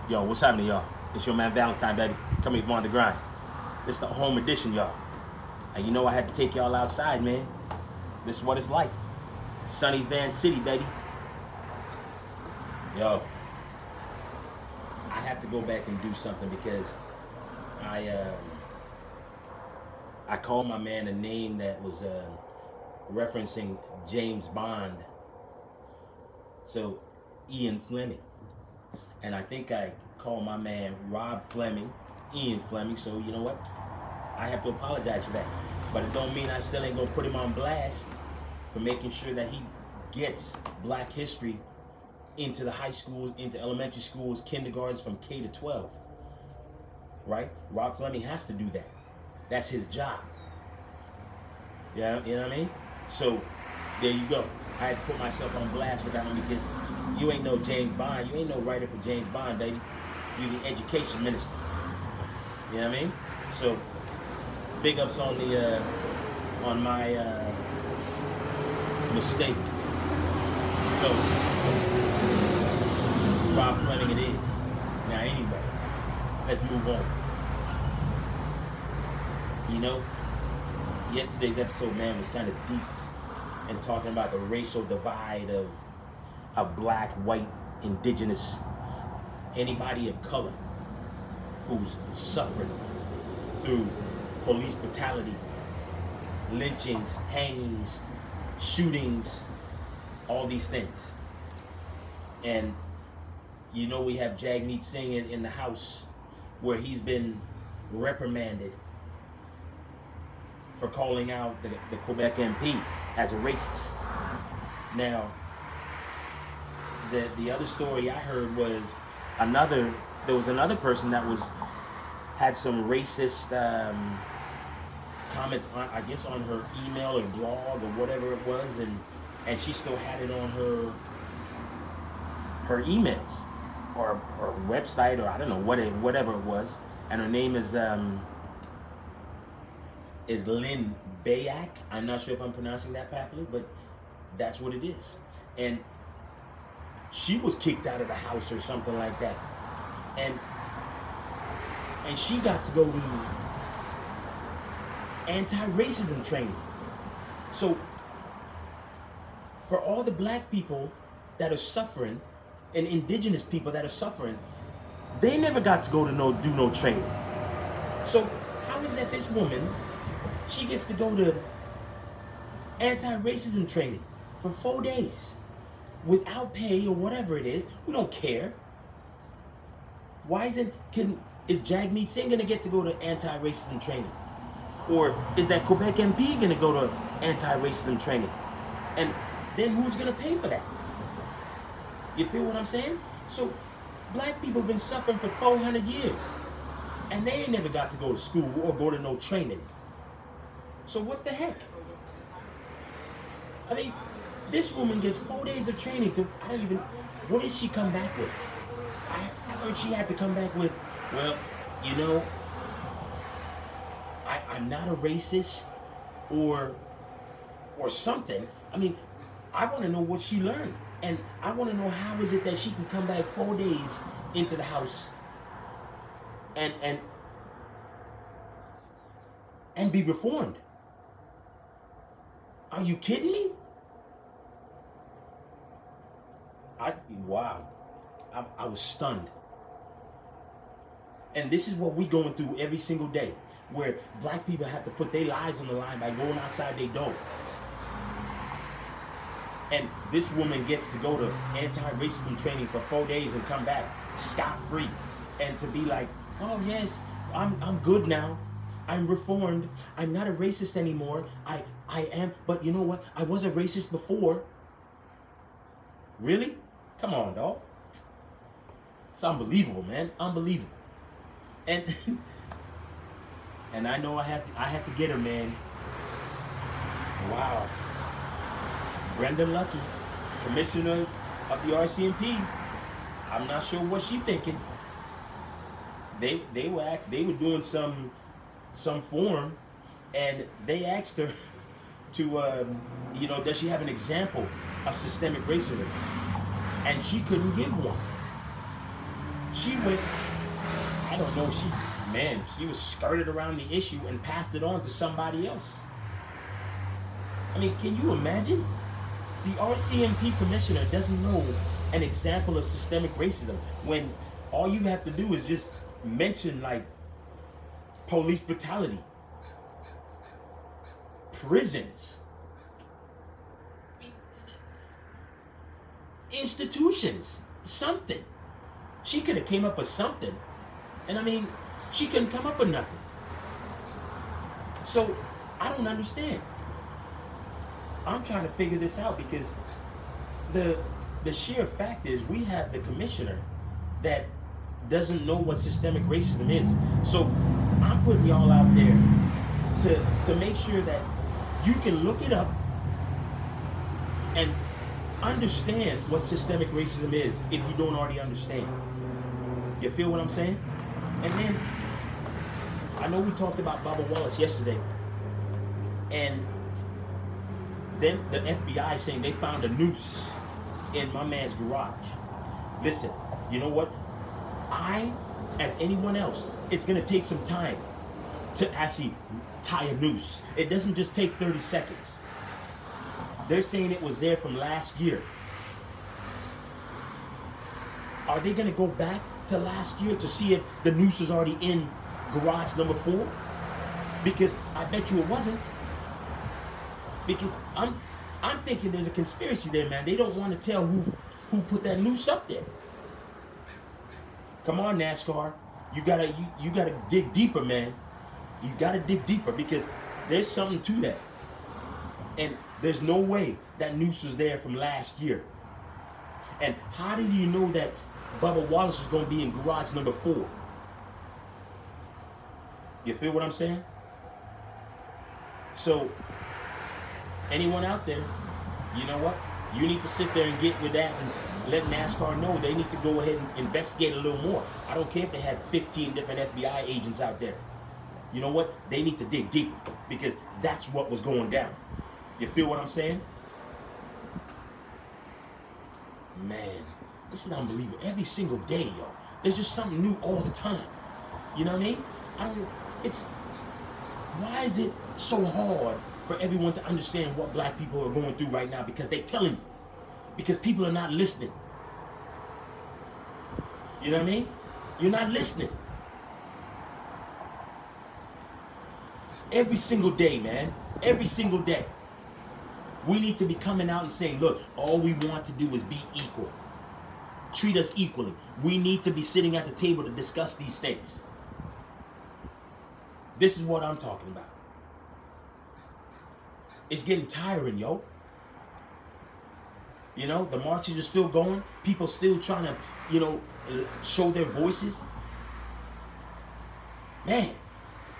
Yo, what's happening, y'all? It's your man Valentine, baby. Coming from on the grind. This the home edition, y'all. And you know I had to take y'all outside, man. This is what it's like. Sunny Van City, baby. Yo, I have to go back and do something because I called my man a name that was referencing James Bond. So, Ian Fleming. And I think I called my man Rob Fleming, Ian Fleming, so you know what? I have to apologize for that. But it don't mean I still ain't gonna put him on blast for making sure that he gets black history into the high schools, into elementary schools, kindergartens from K to 12. Right? Rob Fleming has to do that. That's his job. Yeah, you know what I mean? So, there you go. I had to put myself on blast for that one because you ain't no James Bond. You ain't no writer for James Bond, baby. You're the education minister. You know what I mean? So, big ups on the on my mistake. So, Rob Fleming it is. Now, anyway, let's move on. You know, yesterday's episode, man, was kind of deep and talking about the racial divide of black, white, indigenous, anybody of color who's suffering through police brutality, lynchings, hangings, shootings, all these things. And you know we have Jagmeet Singh in the House where he's been reprimanded for calling out the Quebec MP as a racist. Now, the other story I heard was there was another person that had some racist comments on, I guess, on her email or blog or whatever it was, and she still had it on her emails or website, or I don't know whatever it was, and her name is Lynn Bayak. I'm not sure if I'm pronouncing that properly, but that's what it is. And she was kicked out of the house or something like that. And she got to go to anti-racism training. So for all the black people that are suffering and indigenous people that are suffering, they never got to go to do no training. So how is that this woman, she gets to go to anti-racism training for 4 days without pay or whatever it is? We don't care. Why is Jagmeet Singh gonna get to go to anti-racism training? Or is that Quebec MP gonna go to anti-racism training? And then who's gonna pay for that? You feel what I'm saying? So black people have been suffering for 400 years and they ain't never got to go to school or go to no training. So what the heck? I mean, this woman gets 4 days of training to, what did she come back with? I heard she had to come back with, well, you know, I'm not a racist or something. I mean, I want to know what she learned. And I want to know how is it that she can come back 4 days into the house and be reformed. Are you kidding me? Wow. I was stunned. And this is what we going through every single day, where black people have to put their lives on the line by going outside their door. And this woman gets to go to anti-racism training for 4 days and come back scot-free. And to be like, oh yes, I'm good now. I'm reformed. I'm not a racist anymore. I am, but you know what? I was a racist before. Really? Come on, dog. It's unbelievable, man. Unbelievable. And and I know I have to get her, man. Wow. Brenda Lucky, commissioner of the RCMP. I'm not sure what she's thinking. They were doing some forum, and they asked her to you know, does she have an example of systemic racism? And she couldn't give one. She went, I don't know, she was skirted around the issue and passed it on to somebody else. I mean, can you imagine? The RCMP commissioner doesn't know an example of systemic racism when all you have to do is just mention like police brutality, prisons, institutions, something. She could have came up with something. And I mean, she couldn't come up with nothing. So I don't understand. I'm trying to figure this out because the sheer fact is we have the commissioner that doesn't know what systemic racism is. So I'm putting y'all out there to make sure that you can look it up and understand what systemic racism is if you don't already understand. You feel what I'm saying? And then I know we talked about Bubba Wallace yesterday, and then the FBI saying they found a noose in my man's garage. Listen, you know what? As anyone else, it's gonna take some time to actually tie a noose. It doesn't just take 30 seconds. They're saying it was there from last year. Are they gonna go back to last year to see if the noose is already in garage number 4? Because I bet you it wasn't. Because I'm thinking there's a conspiracy there, man. They don't want to tell who put that noose up there. Come on, NASCAR. You gotta dig deeper, man. You gotta dig deeper because there's something to that. And there's no way that noose was there from last year. And how did you know that Bubba Wallace is gonna be in garage number 4? You feel what I'm saying? So anyone out there, you know what? You need to sit there and get with that and let NASCAR know they need to go ahead and investigate a little more. I don't care if they had 15 different FBI agents out there. You know what? They need to dig deeper because that's what was going down. You feel what I'm saying? Man, this is unbelievable. Every single day, yo. There's just something new all the time. You know what I mean? Why is it so hard for everyone to understand what black people are going through right now? Because they're telling you. Because people are not listening. You know what I mean? You're not listening. Every single day, man. Every single day. We need to be coming out and saying, look, all we want to do is be equal. Treat us equally. We need to be sitting at the table to discuss these things. This is what I'm talking about. It's getting tiring, yo. You know, the marches are still going. People still trying to, you know, show their voices. Man,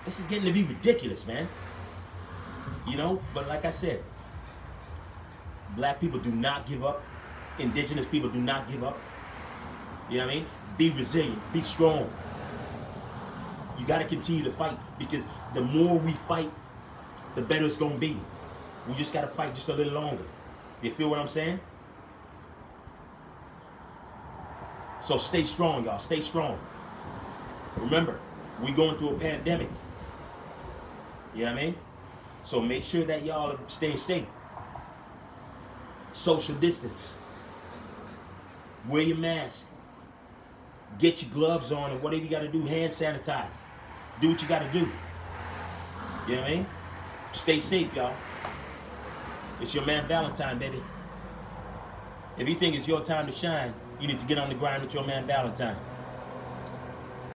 this is getting to be ridiculous, man. You know, but like I said, black people do not give up. Indigenous people do not give up. You know what I mean? Be resilient. Be strong. You got to continue to fight because the more we fight, the better it's going to be. We just got to fight just a little longer. You feel what I'm saying? So stay strong, y'all. Stay strong. Remember, we're going through a pandemic. You know what I mean? So make sure that y'all are staying safe. Social distance. Wear your mask. Get your gloves on and whatever you got to do, hand sanitize. Do what you got to do. You know what I mean? Stay safe, y'all. It's your man Valentine, baby. If you think it's your time to shine, you need to get on the grind with your man Valentine.